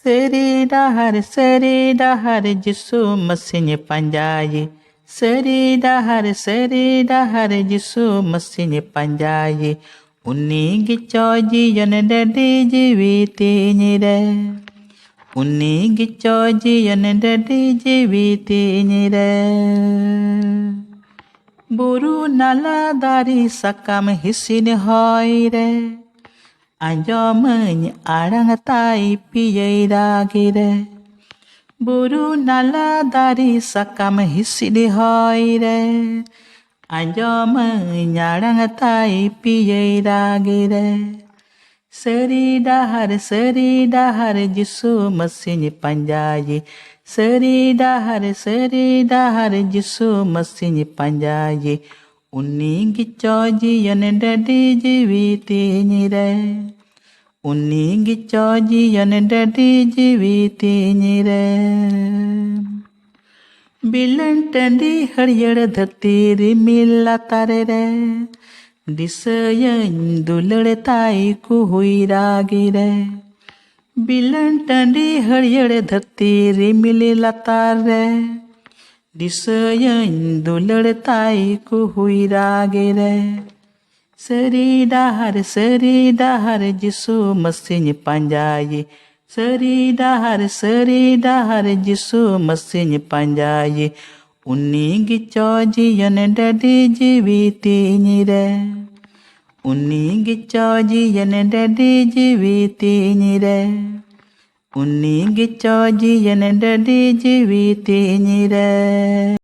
Seri dahar Jisu mesinnya panjai. Seri dahar Jisu mesinnya panjai. Uni gicoji yon dadi jiwiti nyire. Uni gicoji yon dadi jiwiti nyire. Buru nala dari sakam hisin hoire. Anjomnya arang tai piyai ragire. Buru nala dari sakam hisin hoire. Anjomnya arang tai piyai ragire. Seri dahar Jisu mesinnya panjai. Seri dahar Jisu mesinnya panjai. Uni gicoji yon dadi jiwiti nyire. Uni gicoji yon dadi jiwiti nyire. Bilan tandi हरियर धरती रिमिल तारे रे. दिसयन दुलड़ताई को हुई रागी रे. बिलन टंडी हरियर धरती रिमिल लतार रे. दिसयन दुलड़ताई को हुई रागी रे. सरी डहर जिसु मसीह पंजाई. सरी डहर जिसु मसीह पंजाई. उन्नी गिचौजी यन डडी जीविती निरे. उन्नी गिचौजी यन डडी जीविती निरे. उन्नी गिचौजी यन डडी जीविती निरे.